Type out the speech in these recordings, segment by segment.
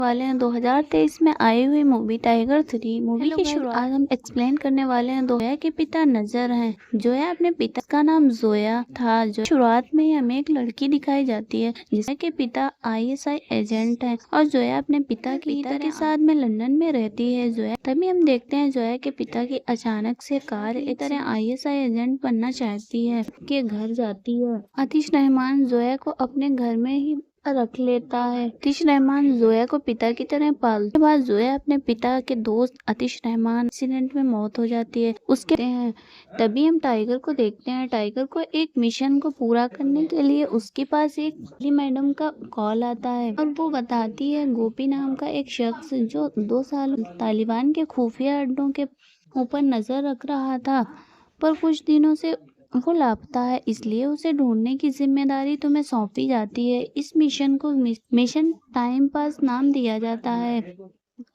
वाले हैं 2023 में आई हुई मूवी टाइगर 3। मूवी की शुरुआत आज हम एक्सप्लेन करने वाले हैं। जोया के पिता नजर हैं। जोया अपने पिता का नाम जोया था। जो शुरुआत में ही हमें एक लड़की दिखाई जाती है जिसके पिता ISI एजेंट हैं और जोया अपने पिता के साथ में लंदन में रहती है। जोया तभी हम देखते हैं जोया के पिता की अचानक से कार एक तरह ISI एजेंट बनना चाहती है के घर जाती है। आतिश रहमान जोया को अपने घर में ही रख लेता है। आतिश रहमान जोया को पिता की तरह पालता है। उसके बाद जोया अपने पिता के दोस्त आतिश रहमान एक्सीडेंट में मौत हो जाती है। उसके हैं तभी हम टाइगर को देखते हैं। टाइगर को एक मिशन को पूरा करने के लिए उसके पास एक मैडम का कॉल आता है और वो बताती है गोपी नाम का एक शख्स जो 2 साल तालिबान के खुफिया अड्डों के ऊपर नजर रख रहा था पर कुछ दिनों से वो लापता है, इसलिए उसे ढूंढने की जिम्मेदारी तुम्हें सौंपी जाती है। इस मिशन को मिशन टाइम पास नाम दिया जाता है।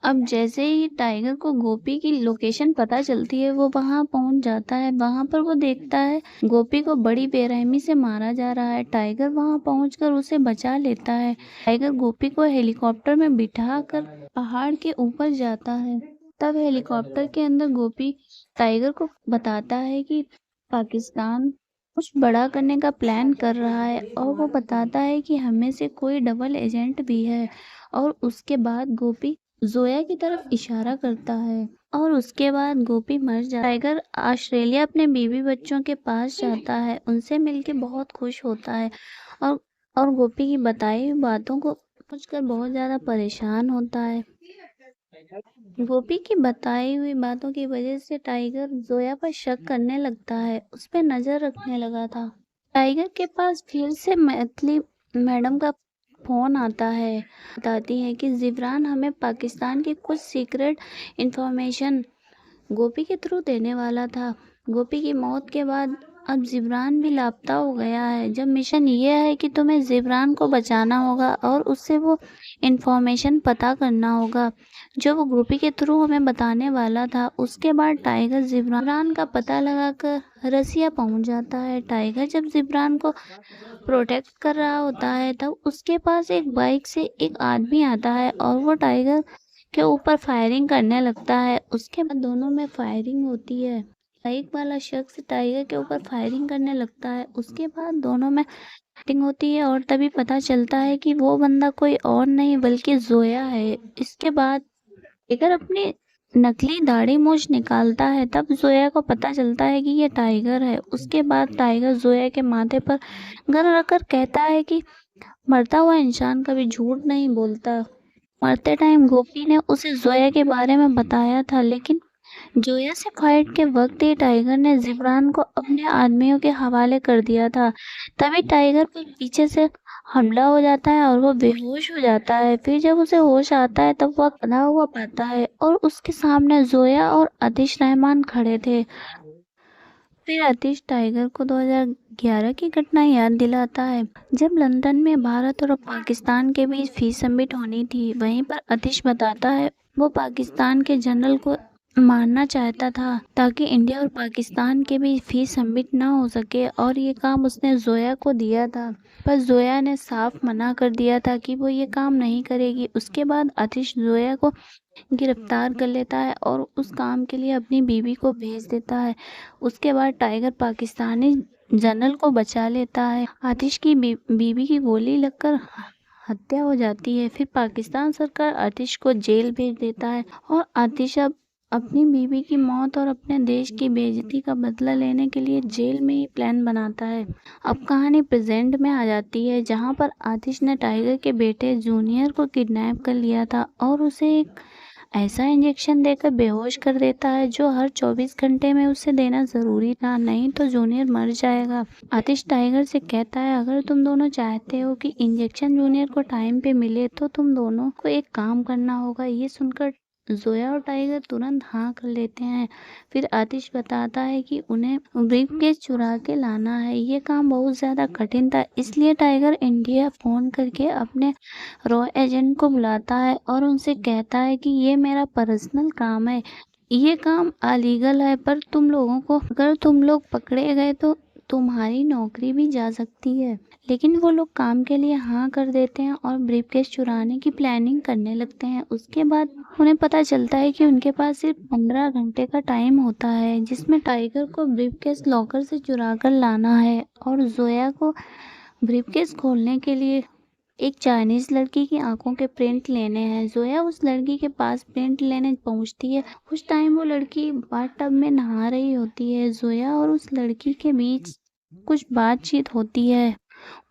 अब जैसे ही टाइगर को गोपी की लोकेशन पता चलती है वो वहां पहुंच जाता है। वहां पर वो देखता है गोपी को बड़ी बेरहमी से मारा जा रहा है। टाइगर वहां पहुंचकर उसे बचा लेता है। टाइगर गोपी को हेलीकॉप्टर में बिठाकर पहाड़ के ऊपर जाता है। तब हेलीकॉप्टर के अंदर गोपी टाइगर को बताता है कि पाकिस्तान कुछ बड़ा करने का प्लान कर रहा है और वो बताता है कि हमें से कोई डबल एजेंट भी है। और उसके बाद गोपी जोया की तरफ इशारा करता है और उसके बाद गोपी मर जाता है। टाइगर ऑस्ट्रेलिया अपने बीवी बच्चों के पास जाता है। उनसे मिलके बहुत खुश होता है और गोपी की बताई हुई बातों को सोचकर बहुत ज्यादा परेशान होता है। गोपी की बताई हुई बातों की वजह से टाइगर जोया पर शक करने लगता है, उस पर नजर रखने लगा था। टाइगर के पास फिर से मैथिली मैडम का फोन आता है। बताती है कि जिब्रान हमें पाकिस्तान की कुछ सीक्रेट इंफॉर्मेशन गोपी के थ्रू देने वाला था। गोपी की मौत के बाद अब जिब्रान भी लापता हो गया है। जब मिशन ये है कि तुम्हें जिब्रान को बचाना होगा और उससे वो इंफॉर्मेशन पता करना होगा जो वो गोपी के थ्रू हमें बताने वाला था। उसके बाद टाइगर जिब्रान का पता लगाकर रसिया पहुंच जाता है। टाइगर जब जिब्रान को प्रोटेक्ट कर रहा होता है तब उसके पास एक बाइक से एक आदमी आता है और वो टाइगर के ऊपर फायरिंग करने लगता है। उसके बाद दोनों में फायरिंग होती है। बाइक वाला शख्स टाइगर के ऊपर फायरिंग करने लगता है। उसके बाद दोनों में फायरिंग होती है और तभी पता चलता है कि वो बंदा कोई और नहीं बल्कि जोया है। इसके बाद टाइगर अपनी नकली दाढ़ी मूंछ निकालता है। तब जोया को पता चलता है कि ये टाइगर है। उसके बाद टाइगर जोया के माथे पर गन रखकर कहता है कि मरता हुआ इंसान कभी झूठ नहीं बोलता। मरते टाइम गोपी ने उसे जोया के बारे में बताया था, लेकिन जोया से फाइट के वक्त ही टाइगर ने जिब्रान को अपने आदमियों के हवाले कर दिया था। तभी टाइगर पर पीछे से हमला हो जाता है और वो बेहोश हो जाता है। फिर जब उसे होश आता है तब वह खड़ा हुआ पाता है और उसके सामने जोया और आतिश रहमान खड़े थे। फिर आतिश टाइगर को 2011 की घटना याद दिलाता है जब लंदन में भारत और पाकिस्तान के बीच फीस सबमिट होनी थी। वहीं पर आतिश बताता है वो पाकिस्तान के जनरल को मारना चाहता था ताकि इंडिया और पाकिस्तान के बीच फीस सबमिट ना हो सके और ये काम उसने जोया को दिया था, पर जोया ने साफ मना कर दिया था कि वो ये काम नहीं करेगी। उसके बाद आतिश जोया को गिरफ्तार कर लेता है और उस काम के लिए अपनी बीवी को भेज देता है। उसके बाद टाइगर पाकिस्तानी जनरल को बचा लेता है। आतिश की बीवी की गोली लगकर हत्या हो जाती है। फिर पाकिस्तान सरकार आतिश को जेल भेज देता है और आतिश अब अपनी बीवी की मौत और अपने देश की बेइज्जती का बदला लेने के लिए जेल में ही प्लान बनाता है। अब कहानी प्रेजेंट में आ जाती है जहां पर आतिश ने टाइगर के बेटे जूनियर को किडनैप कर लिया था और उसे एक ऐसा इंजेक्शन देकर बेहोश कर देता है जो हर 24 घंटे में उसे देना जरूरी था, नहीं तो जूनियर मर जाएगा। आतिश टाइगर से कहता है अगर तुम दोनों चाहते हो कि इंजेक्शन जूनियर को टाइम पे मिले तो तुम दोनों को एक काम करना होगा। ये सुनकर जोया और टाइगर तुरंत हाँ कर लेते हैं। फिर आतिश बताता है कि उन्हें ब्रीफकेस चुरा के लाना है। ये काम बहुत ज़्यादा कठिन था, इसलिए टाइगर इंडिया फ़ोन करके अपने रॉ एजेंट को बुलाता है और उनसे कहता है कि ये मेरा पर्सनल काम है, ये काम अलीगल है, पर तुम लोगों को अगर तुम लोग पकड़े गए तो तुम्हारी नौकरी भी जा सकती है। लेकिन वो लोग काम के लिए हाँ कर देते हैं और ब्रीफकेस चुराने की प्लानिंग करने लगते हैं। उसके बाद उन्हें पता चलता है कि उनके पास सिर्फ 15 घंटे का टाइम होता है, जिसमें टाइगर को ब्रीफकेस लॉकर से चुरा कर लाना है और जोया को ब्रीफकेस खोलने के लिए एक चाइनीज लड़की की आंखों के प्रिंट लेने हैं। जोया उस लड़की के पास प्रिंट लेने पहुंचती है। उस टाइम वो लड़की बाथटब में नहा रही होती है। जोया और उस लड़की के बीच कुछ बातचीत होती है।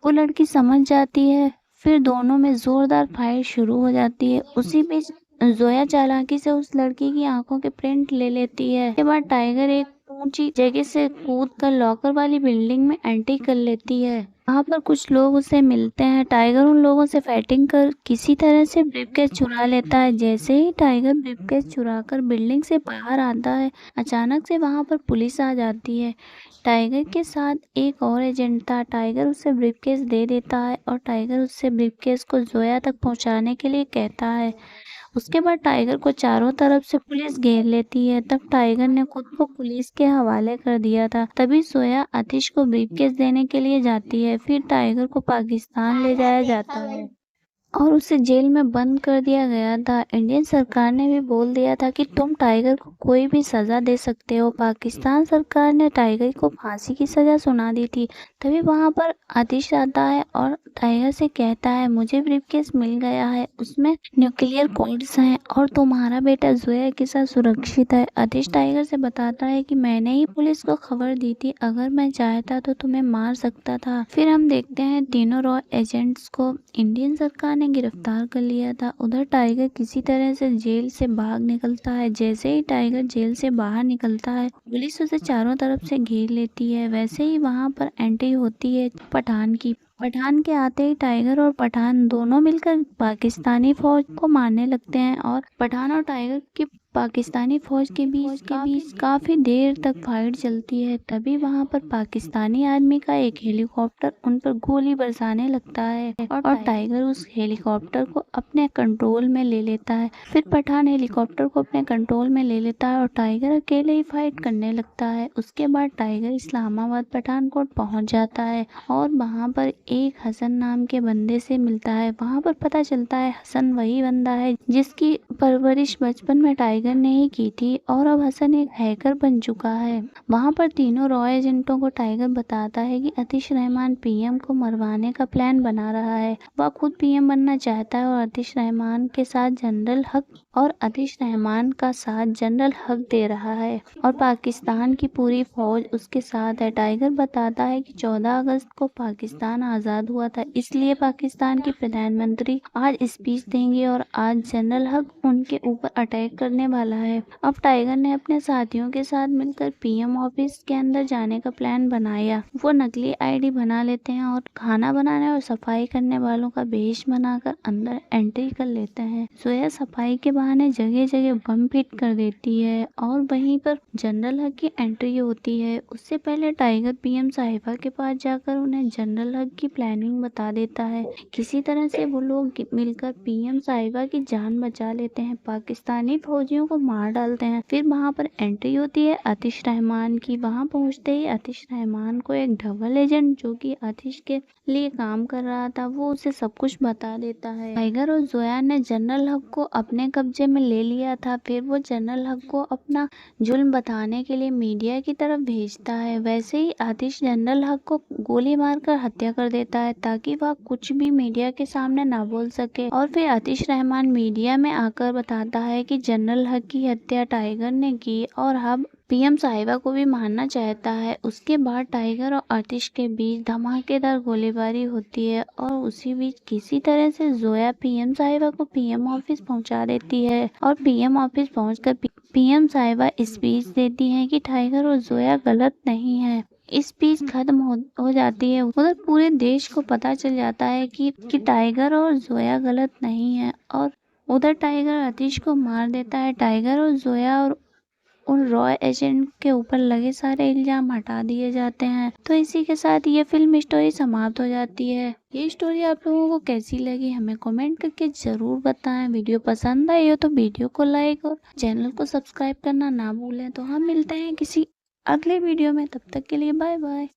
वो लड़की समझ जाती है। फिर दोनों में जोरदार फाइट शुरू हो जाती है। उसी बीच जोया चालाकी से उस लड़की की आंखों के प्रिंट ले लेती है। उसके बाद टाइगर एक ऊंची जगह से कूद कर लॉकर वाली बिल्डिंग में एंट्री कर लेती है। वहाँ पर कुछ लोग उसे मिलते हैं। टाइगर उन लोगों से फाइटिंग कर किसी तरह से ब्रीफकेस चुरा लेता है। जैसे ही टाइगर ब्रीफकेस चुरा कर बिल्डिंग से बाहर आता है, अचानक से वहाँ पर पुलिस आ जाती है। टाइगर के साथ एक और एजेंट था। टाइगर उसे ब्रीफकेस दे देता है और टाइगर उससे ब्रीफकेस को जोया तक पहुँचाने के लिए कहता है। उसके बाद टाइगर को चारों तरफ से पुलिस घेर लेती है। तब टाइगर ने खुद को पुलिस के हवाले कर दिया था। तभी जोया आतिश को ब्रीफकेस देने के लिए जाती है। फिर टाइगर को पाकिस्तान ले जाया जाता है और उसे जेल में बंद कर दिया गया था। इंडियन सरकार ने भी बोल दिया था कि तुम टाइगर को कोई भी सज़ा दे सकते हो। पाकिस्तान सरकार ने टाइगर को फांसी की सज़ा सुना दी थी। तभी वहाँ पर आतिश आता है और टाइगर से कहता है, मुझे ब्रीफकेस मिल गया है, उसमें न्यूक्लियर कोड्स हैं और तुम्हारा बेटा जोया के साथ सुरक्षित है। आतिश टाइगर से बताता है कि मैंने ही पुलिस को खबर दी थी, अगर मैं चाहता तो तुम्हें मार सकता था। फिर हम देखते हैं तीनों रॉ एजेंट्स को इंडियन सरकार ने गिरफ्तार कर लिया था। उधर टाइगर किसी तरह से जेल से भाग निकलता है। जैसे ही टाइगर जेल से बाहर निकलता है, पुलिस उसे चारों तरफ से घेर लेती है। वैसे ही वहां पर एंट्री होती है पठान की। पठान के आते ही टाइगर और पठान दोनों मिलकर पाकिस्तानी फौज को मारने लगते हैं और पठान और टाइगर की पाकिस्तानी फौज के बीच काफी देर तक फाइट चलती है। तभी वहां पर पाकिस्तानी आर्मी का एक हेलीकॉप्टर उन पर गोली बरसाने लगता है और टाइगर उस हेलीकॉप्टर को अपने कंट्रोल में ले लेता है। फिर पठान हेलीकॉप्टर को अपने कंट्रोल में ले लेता है और टाइगर अकेले ही फाइट करने लगता है। उसके बाद टाइगर इस्लामाबाद पठानकोट पहुंच जाता है और वहां पर एक हसन नाम के बंदे से मिलता है। वहां पर पता चलता है हसन वही बंदा है जिसकी परवरिश बचपन में टाइगर ने ही की थी और अब हसन एक हैकर बन चुका है। वहां पर तीनों रॉ एजेंटों को टाइगर बताता है कि आतिश रहमान पीएम को मरवाने का प्लान बना रहा है। वह खुद पीएम बनना चाहता है और आतिश रहमान के साथ जनरल हक दे रहा है और पाकिस्तान की पूरी फौज उसके साथ है। टाइगर बताता है कि 14 अगस्त को पाकिस्तान आज़ाद हुआ था, इसलिए पाकिस्तान की प्रधानमंत्री आज स्पीच देंगे और आज जनरल हक उनके ऊपर अटैक करने वाला है। अब टाइगर ने अपने साथियों के साथ मिलकर पीएम ऑफिस के अंदर जाने का प्लान बनाया। वो नकली आईडी बना लेते हैं और खाना बनाने और सफाई करने वालों का भेष बनाकर अंदर एंट्री कर लेते हैं। जोया सफाई के बहाने जगह जगह बम फिट कर देती है और वहीं पर जनरल हक की एंट्री होती है। उससे पहले टाइगर पीएम साहिबा के पास जाकर उन्हें जनरल हक की प्लानिंग बता देता है। किसी तरह से वो लोग मिलकर पीएम साहिबा की जान बचा लेते हैं, पाकिस्तानी फौजियों को मार डालते हैं। फिर वहां पर एंट्री होती है आतिश रहमान की। वहां पहुंचते ही आतिश रहमान को एक डबल एजेंट जो कि आतिश के लिए काम कर रहा था, वो उसे सब कुछ बता देता है। टाइगर और जोया ने जनरल हक को अपने कब्जे में ले लिया था। फिर वो जनरल हक को अपना जुल्म बताने के लिए मीडिया की तरफ भेजता है। वैसे ही आतिश जनरल हक को गोली मारकर हत्या कर देता है ताकि वह कुछ भी मीडिया के सामने ना बोल सके। और फिर आतिश रहमान मीडिया में आकर बताता है कि जनरल हक की हत्या टाइगर ने की और अब पीएम साहिबा को भी मारना चाहता है। उसके बाद टाइगर और आतिश के बीच धमाकेदार गोलीबारी होती है और उसी बीच किसी तरह से जोया पीएम साहिबा को पीएम ऑफिस पहुंचा देती है और पीएम ऑफिस पहुंचकर पीएम साहिबा स्पीच देती हैं कि टाइगर और जोया गलत नहीं है। स्पीच खत्म हो जाती है। उधर पूरे देश को पता चल जाता है कि टाइगर और जोया गलत नहीं है और उधर टाइगर आतिश को मार देता है। टाइगर और जोया और उन रॉ एजेंट के ऊपर लगे सारे इल्जाम हटा दिए जाते हैं। तो इसी के साथ ये फिल्म स्टोरी समाप्त हो जाती है। ये स्टोरी आप लोगों को कैसी लगी हमें कमेंट करके जरूर बताएं। वीडियो पसंद आई हो तो वीडियो को लाइक और चैनल को सब्सक्राइब करना ना भूलें। तो हम मिलते हैं किसी अगले वीडियो में, तब तक के लिए बाय बाय।